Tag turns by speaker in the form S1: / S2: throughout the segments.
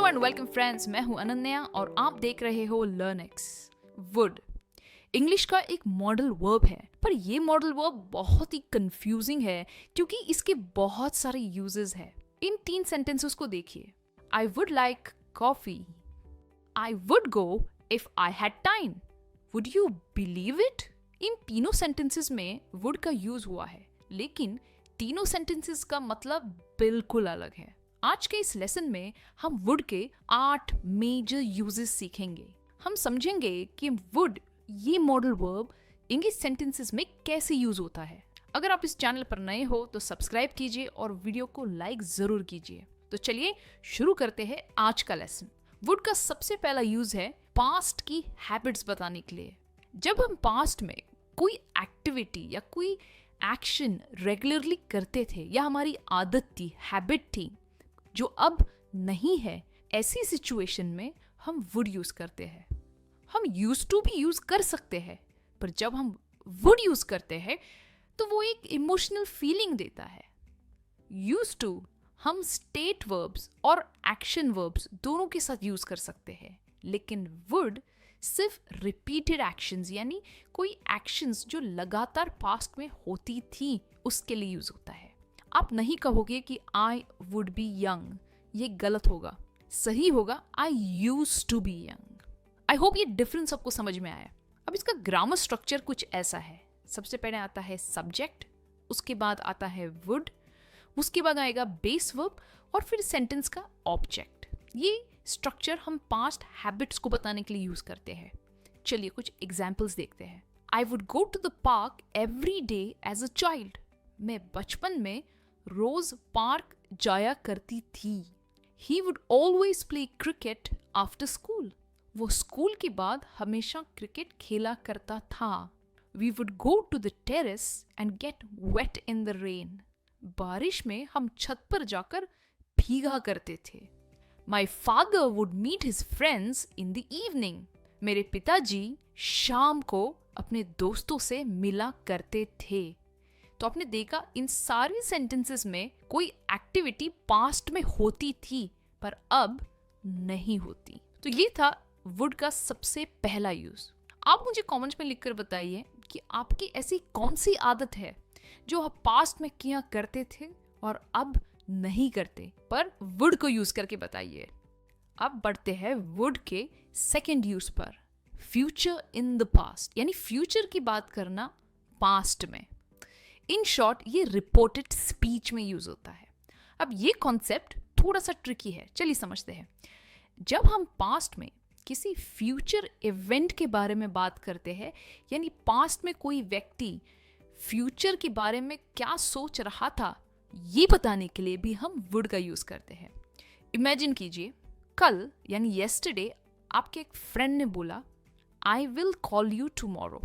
S1: Hello and welcome friends, मैं हूं अनन्या और आप देख रहे हो लर्निक्स। वुड इंग्लिश का एक मॉडल वर्ब है, पर ये मॉडल वर्ब बहुत ही कंफ्यूजिंग है क्योंकि इसके बहुत सारे यूजेस हैं। इन 3 सेंटेंसेस को देखिए। I would like coffee, I would go if I had time, would you believe it? इन तीनों सेंटेंसेस में वुड का यूज हुआ है, लेकिन तीनों सेंटेंसेस का मतलब बिल्कुल अलग है। आज के इस लेसन में हम वुड के 8 मेजर यूजेस सीखेंगे। हम समझेंगे कि वुड ये मॉडल वर्ब इंग्लिश सेंटेंसेस में कैसे यूज होता है। अगर आप इस चैनल पर नए हो तो सब्सक्राइब कीजिए और वीडियो को लाइक जरूर कीजिए। तो चलिए शुरू करते हैं आज का लेसन। वुड का सबसे पहला यूज है पास्ट की हैबिट्स बताने के लिए। जब हम पास्ट में कोई एक्टिविटी या कोई एक्शन रेगुलरली करते थे या हमारी आदत थी, हैबिट थी, जो अब नहीं है, ऐसी सिचुएशन में हम वुड यूज करते हैं। हम यूज टू भी यूज कर सकते हैं, पर जब हम वुड यूज करते हैं तो वो एक इमोशनल फीलिंग देता है। यूज टू हम स्टेट वर्ब्स और एक्शन वर्ब्स दोनों के साथ यूज कर सकते हैं, लेकिन वुड सिर्फ रिपीटेड एक्शंस यानी कोई एक्शंस जो लगातार पास्ट में होती थी उसके लिए यूज होता है। आप नहीं कहोगे कि आई वुड बी यंग, ये गलत होगा। सही होगा I use to be young. I hope ये डिफरेंस आपको समझ में आया। अब इसका ग्रामर स्ट्रक्चर कुछ ऐसा है। सबसे पहले आता है सब्जेक्ट, उसके बाद आता है वुड, उसके बाद आएगा बेस वर्ब और फिर सेंटेंस का ऑब्जेक्ट। ये स्ट्रक्चर हम पास्ट हैबिट्स को बताने के लिए यूज करते हैं। चलिए कुछ एग्जाम्पल्स देखते हैं। I would go to the park every day as a child. मैं बचपन में रोज पार्क जाया करती थी। He would always play cricket after school. वो स्कूल के बाद हमेशा क्रिकेट खेला करता था। We would go to the terrace and get wet in the rain. बारिश में हम छत पर जाकर भीगा करते थे। My father would meet his friends in the evening. मेरे पिताजी शाम को अपने दोस्तों से मिला करते थे। तो आपने देखा इन सारी सेंटेंसेस में कोई एक्टिविटी पास्ट में होती थी पर अब नहीं होती। तो ये था वुड का सबसे पहला यूज। आप मुझे कमेंट्स में लिखकर बताइए कि आपकी ऐसी कौन सी आदत है जो आप पास्ट में किया करते थे और अब नहीं करते, पर वुड को यूज करके बताइए। अब बढ़ते हैं वुड के सेकेंड यूज पर, फ्यूचर इन द पास्ट, यानी फ्यूचर की बात करना पास्ट में। इन शॉर्ट ये रिपोर्टेड स्पीच में यूज होता है। अब ये कॉन्सेप्ट थोड़ा सा ट्रिकी है, चलिए समझते हैं। जब हम पास्ट में किसी फ्यूचर इवेंट के बारे में बात करते हैं, यानी पास्ट में कोई व्यक्ति फ्यूचर के बारे में क्या सोच रहा था ये बताने के लिए भी हम वुड का यूज करते हैं। इमेजिन कीजिए, कल यानी येस्टरडे आपके एक फ्रेंड ने बोला I will call you tomorrow.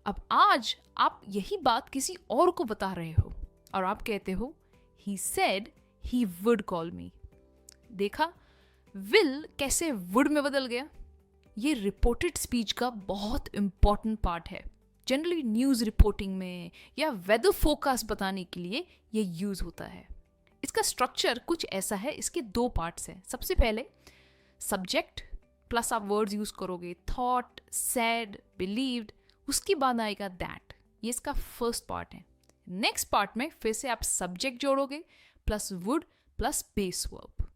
S1: अब आज आप यही बात किसी और को बता रहे हो और आप कहते हो he said he would call मी। देखा विल कैसे वुड में बदल गया। ये रिपोर्टेड स्पीच का बहुत इंपॉर्टेंट पार्ट है। जनरली न्यूज़ रिपोर्टिंग में या वेदर फोरकास्ट बताने के लिए ये यूज होता है। इसका स्ट्रक्चर कुछ ऐसा है। इसके 2 पार्ट्स हैं। सबसे पहले सब्जेक्ट प्लस आप वर्ड्स यूज करोगे, थॉट, सेड, बिलीव्ड, उसके बाद आएगा दैट। ये इसका फर्स्ट पार्ट है। नेक्स्ट पार्ट में फिर से आप सब्जेक्ट जोड़ोगे plus would plus base verb.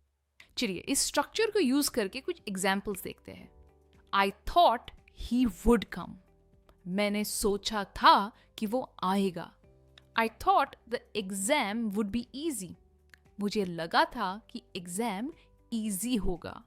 S1: चलिए इस स्ट्रक्चर को यूज करके कुछ एग्जाम्पल्स देखते हैं। I thought he would come. मैंने सोचा था कि वो आएगा। I thought the exam would be easy. मुझे लगा था कि एग्जाम ईजी होगा।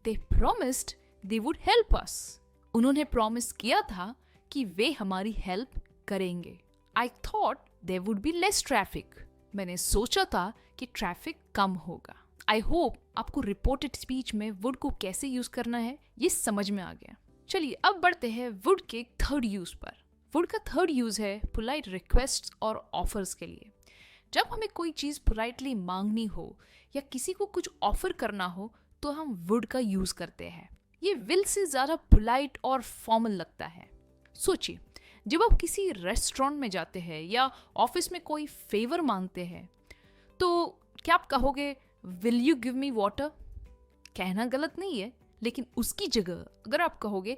S1: They promised they would help us. उन्होंने प्रॉमिस किया था कि वे हमारी हेल्प करेंगे। I thought there would be less traffic. मैंने सोचा था कि ट्रैफिक कम होगा। आई होप आपको रिपोर्टेड स्पीच में वुड को कैसे यूज करना है ये समझ में आ गया। चलिए अब बढ़ते हैं वुड के थर्ड यूज पर। वुड का थर्ड यूज है पोलाइट रिक्वेस्ट और ऑफर्स के लिए। जब हमें कोई चीज पोलाइटली मांगनी हो या किसी को कुछ ऑफर करना हो तो हम वुड का यूज करते हैं। ये विल से ज्यादा पोलाइट और फॉर्मल लगता है। सोचिए, जब आप किसी रेस्टोरेंट में जाते हैं या ऑफिस में कोई फेवर मांगते हैं तो क्या आप कहोगे will you give me water? कहना गलत नहीं है, लेकिन उसकी जगह अगर आप कहोगे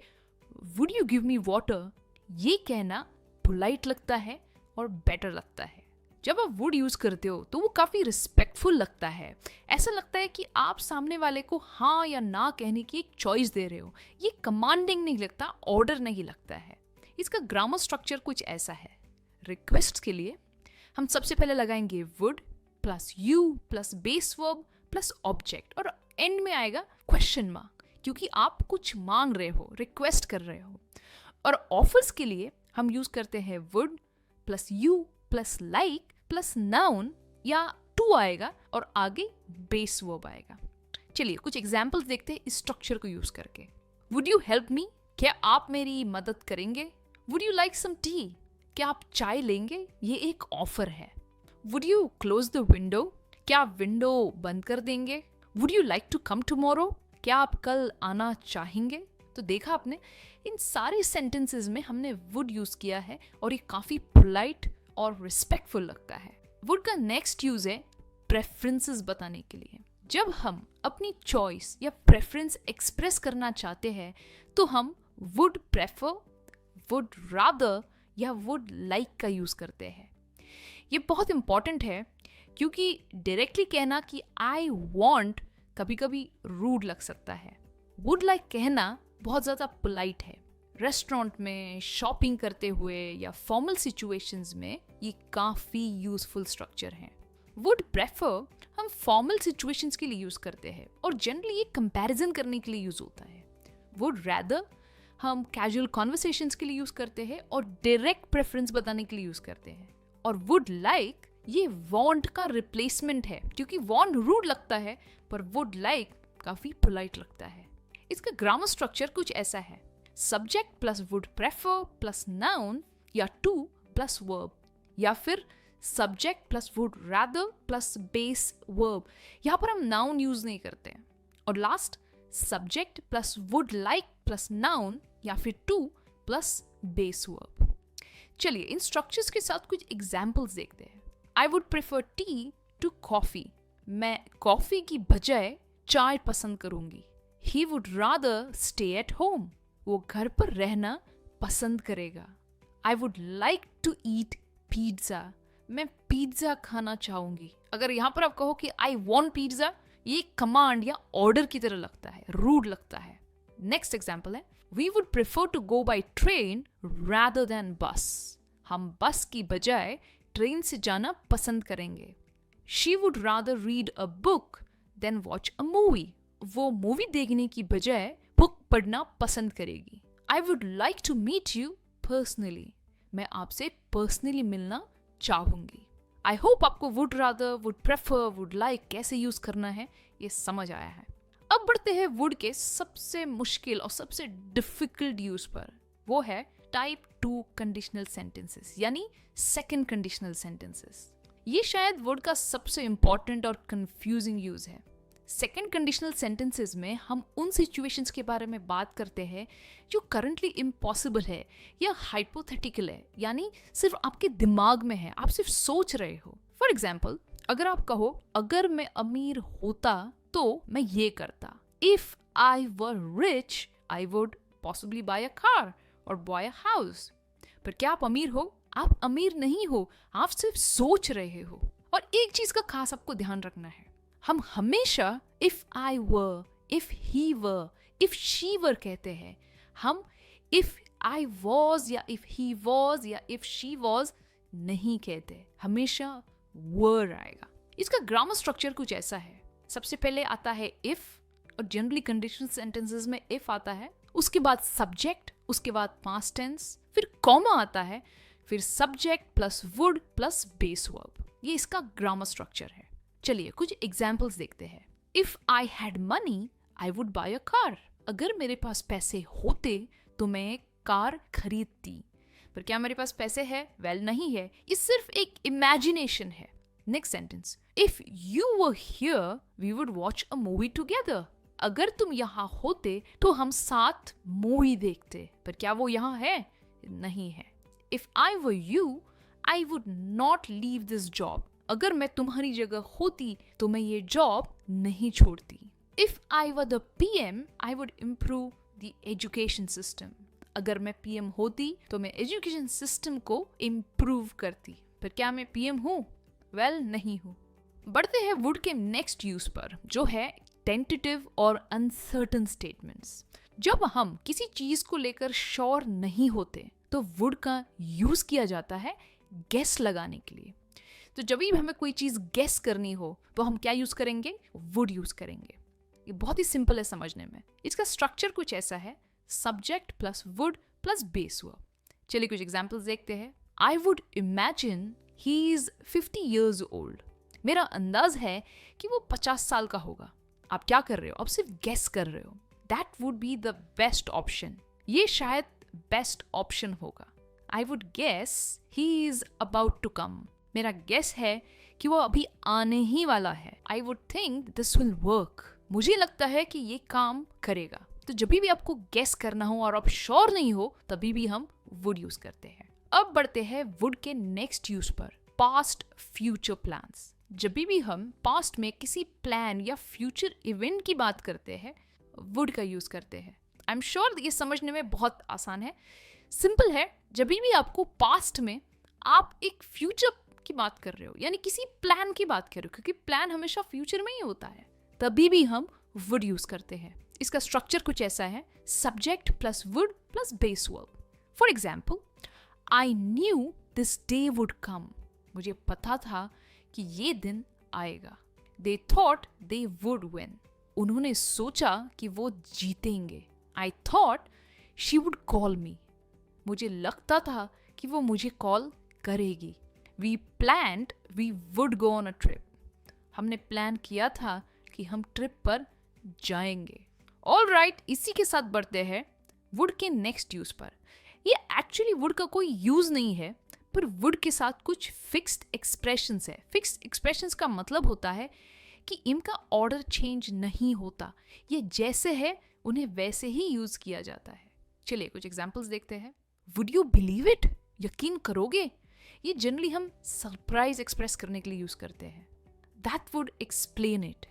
S1: would you give me water, ये कहना पोलाइट लगता है और बेटर लगता है। जब आप वुड यूज करते हो तो वो काफी रिस्पेक्टफुल लगता है। ऐसा लगता है कि आप सामने वाले को हाँ या ना कहने की एक चॉइस दे रहे हो। ये कमांडिंग नहीं लगता, ऑर्डर नहीं लगता है। इसका ग्रामर स्ट्रक्चर कुछ ऐसा है। रिक्वेस्ट के लिए हम सबसे पहले लगाएंगे would plus you plus base verb plus object और एंड में आएगा क्वेश्चन मार्क, क्योंकि आप कुछ मांग रहे हो, रिक्वेस्ट कर रहे हो। और ऑफर्स के लिए हम यूज करते हैं would plus you plus like plus noun या टू आएगा और आगे बेस वर्ब आएगा। चलिए कुछ एग्जाम्पल्स देखते हैं इस स्ट्रक्चर को यूज करके। वुड यू हेल्प मी, क्या आप मेरी मदद करेंगे? Would you like some tea, क्या आप चाय लेंगे? ये एक ऑफर है। Would you close the window, क्या आप विंडो बंद कर देंगे? Would you like to come tomorrow, क्या आप कल आना चाहेंगे? तो देखा आपने, इन सारे सेंटेंसेस में हमने वुड यूज किया है और ये काफी पोलाइट और रिस्पेक्टफुल लगता है। वुड का नेक्स्ट यूज है प्रेफरेंसेस बताने के लिए। जब हम अपनी चॉइस या प्रेफरेंस एक्सप्रेस करना चाहते हैं तो हम वुड प्रेफर, वुड रादर या वुड लाइक का यूज करते हैं। ये बहुत इंपॉर्टेंट है क्योंकि डायरेक्टली कहना कि आई वॉन्ट कभी कभी रूड लग सकता है। वुड लाइक कहना बहुत ज़्यादा पोलाइट है। रेस्टोरेंट में, शॉपिंग करते हुए या फॉर्मल सिचुएशंस में ये काफ़ी यूजफुल स्ट्रक्चर है। वुड प्रेफर हम फॉर्मल सिचुएशंस के लिए यूज़ करते हैं और जनरली ये कंपैरिजन करने के लिए यूज़ होता है। वुड रैदर हम कैजुअल कॉन्वर्सेशंस के लिए यूज़ करते हैं और डायरेक्ट प्रेफरेंस बताने के लिए यूज़ करते हैं। और वुड लाइक ये वांट का रिप्लेसमेंट है, क्योंकि वांट रूड लगता है पर वुड लाइक काफी पोलाइट लगता है। इसका ग्रामर स्ट्रक्चर कुछ ऐसा है। Subject plus would prefer plus noun या टू प्लस वर्ब, या फिर subject plus would rather plus base verb. यहाँ पर हम नाउन यूज नहीं करते हैं। और last subject plus would like plus noun या फिर टू प्लस बेस वर्ब। चलिए इन स्ट्रक्चर्स के साथ कुछ एग्जाम्पल्स देखते हैं। I would prefer tea to coffee, मैं कॉफी की बजाय चाय पसंद करूंगी। He would rather stay at home, वो घर पर रहना पसंद करेगा। I would like to eat pizza, मैं पिज्जा खाना चाहूंगी। अगर यहाँ पर आप कहो कि आई वॉन्ट पिज्जा, ये कमांड या ऑर्डर की तरह लगता है, रूड लगता है। नेक्स्ट एग्जाम्पल है we would prefer to go by train rather than बस, हम बस की बजाय ट्रेन से जाना पसंद करेंगे। She would rather read a book than watch a movie, वो मूवी देखने की बजाय बुक पढ़ना पसंद करेगी। I would like to meet you personally, मैं आपसे पर्सनली मिलना चाहूंगी। I hope आपको would rather, would prefer, would like कैसे यूज करना है ये समझ आया है। अब बढ़ते हैं would के सबसे मुश्किल और सबसे डिफिकल्ट यूज पर, वो है टाइप 2 कंडीशनल सेंटेंसेस यानी सेकंड कंडीशनल सेंटेंसेस। ये शायद वर्ड का सबसे इंपॉर्टेंट और कंफ्यूजिंग यूज है। सेकंड कंडीशनल सेंटेंसेस में हम उन सिचुएशंस के बारे में बात करते हैं जो करंटली इम्पॉसिबल है या हाइपोथेटिकल है, यानी सिर्फ आपके दिमाग में है, आप सिर्फ सोच रहे हो। फॉर एग्जाम्पल, अगर आप कहो अगर मैं अमीर होता तो मैं ये करता। If I were rich I would possibly buy a car और बाय अ हाउस। पर क्या आप अमीर हो? आप अमीर नहीं हो, आप सिर्फ सोच रहे हो। और एक चीज का खास आपको ध्यान रखना है, हम हमेशा if I were, if he were, if she वर कहते हैं। हम इफ आई वॉज या इफ ही वॉज या इफ शी वॉज नहीं कहते, हमेशा वर आएगा। इसका ग्रामर स्ट्रक्चर कुछ ऐसा है। सबसे पहले आता है इफ, और जनरली कंडीशनल सेंटेंसेस में इफ आता है, उसके बाद सब्जेक्ट, उसके बाद पास्ट टेंस, फिर कॉमा आता है, फिर subject plus would plus base verb. ये इसका ग्रामर स्ट्रक्चर है। चलिए कुछ एग्जाम्पल्स देखते हैं। If I had money I would buy a car, अगर मेरे पास पैसे होते तो मैं एक कार खरीदती। पर क्या मेरे पास पैसे है? वेल नहीं है, ये सिर्फ एक इमेजिनेशन है। Next sentence, if you were here we would watch a movie together, अगर तुम यहाँ होते तो हम साथ मूवी देखते। पर क्या वो यहाँ है? नहीं है। If I were you I would not leave this job, अगर मैं तुम्हारी जगह होती तो मैं ये जॉब नहीं छोड़ती। If I were the PM, I would improve the education system. अगर मैं PM होती तो मैं एजुकेशन सिस्टम को इम्प्रूव करती। पर क्या मैं PM हूँ? वेल, नहीं हूँ। बढ़ते हैं वुड के नेक्स्ट यूज पर, जो है टेंटेटिव और अनसर्टन स्टेटमेंट्स। जब हम किसी चीज को लेकर श्योर नहीं होते तो वुड का यूज किया जाता है गेस लगाने के लिए। तो जब भी हमें कोई चीज गेस करनी हो तो हम क्या यूज करेंगे? वुड यूज करेंगे। ये बहुत ही सिंपल है समझने में। इसका स्ट्रक्चर कुछ ऐसा है, subject plus would plus base verb. चलिए कुछ एग्जांपल्स देखते हैं। I would imagine he is 50 years old। मेरा अंदाज है कि वो 50 साल का होगा। आप क्या कर रहे हो? आप सिर्फ गेस कर रहे हो। That would be the best option. ये शायद बेस्ट ऑप्शन होगा। I would guess he is about to come. मेरा गेस है कि वो अभी आने ही वाला है। I would think this will work. मुझे लगता है कि ये काम करेगा। तो जब भी आपको गेस करना हो और आप श्योर नहीं हो, तभी भी हम वुड यूज करते हैं। अब बढ़ते हैं वुड के नेक्स्ट यूज पर, पास्ट फ्यूचर प्लान्स। जब भी हम पास्ट में किसी प्लान या फ्यूचर इवेंट की बात करते हैं, वुड का यूज करते हैं। आई एम श्योर ये समझने में बहुत आसान है, सिंपल है। जब भी आपको पास्ट में आप एक फ्यूचर की बात कर रहे हो, यानी किसी प्लान की बात कर रहे हो, क्योंकि प्लान हमेशा फ्यूचर में ही होता है, तभी भी हम वुड यूज करते हैं। इसका स्ट्रक्चर कुछ ऐसा है, subject plus would plus base verb. For example, I knew this day would come. मुझे पता था कि ये दिन आएगा। They thought they would win. उन्होंने सोचा कि वो जीतेंगे। I thought she would call me. मुझे लगता था कि वो मुझे कॉल करेगी। We planned we would go on a trip. हमने प्लान किया था कि हम ट्रिप पर जाएंगे। ऑल राइट, इसी के साथ बढ़ते हैं वुड के नेक्स्ट यूज पर। ये एक्चुअली वुड का कोई यूज नहीं है, पर वुड के साथ कुछ फिक्स्ड एक्सप्रेशंस है। फिक्स्ड एक्सप्रेशंस का मतलब होता है कि इनका ऑर्डर चेंज नहीं होता। ये जैसे है उन्हें वैसे ही यूज किया जाता है। चलिए कुछ एग्जांपल्स देखते हैं। Would you believe it? यकीन करोगे? ये जनरली हम सरप्राइज एक्सप्रेस करने के लिए यूज करते हैं। That would explain it.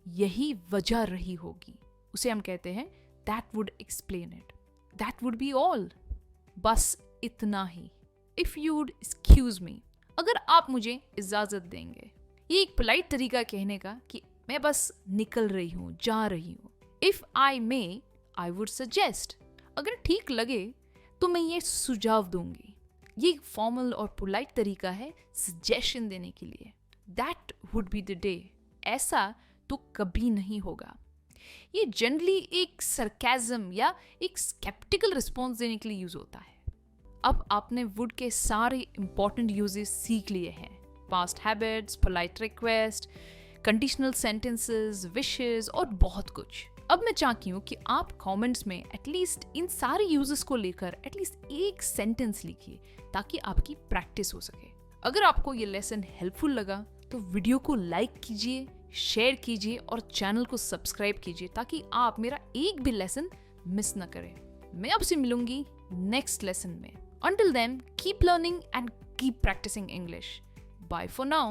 S1: यही वजह रही होगी, उसे हम कहते हैं that would explain it. That would be all. बस इतना ही। If you would excuse me, अगर आप मुझे इजाजत देंगे। ये एक पोलाइट तरीका कहने का कि मैं बस निकल रही हूँ, जा रही हूँ। If I may, I would suggest. अगर ठीक लगे तो मैं ये सुझाव दूंगी। ये एक फॉर्मल और पोलाइट तरीका है सजेशन देने के लिए। That would be the day. ऐसा तो कभी नहीं होगा। ये जनरली एक सरकाज़म या एक स्केप्टिकल रिस्पॉन्स देने के लिए यूज होता है। अब आपने वुड के सारे इंपॉर्टेंट यूजेस सीख लिए हैं। Past habits, polite request, conditional sentences, wishes और बहुत कुछ। अब मैं चाहती हूँ कि आप कमेंट्स में एटलीस्ट इन सारे यूजेस को लेकर एटलीस्ट एक सेंटेंस लिखिए, ताकि आपकी प्रैक्टिस हो सके। अगर आपको ये लेसन हेल्पफुल लगा तो वीडियो को लाइक कीजिए, शेयर कीजिए और चैनल को सब्सक्राइब कीजिए, ताकि आप मेरा एक भी लेसन मिस न करें। मैं आपसे मिलूंगी नेक्स्ट लेसन में। Until then, keep learning and keep practicing English. Bye for now.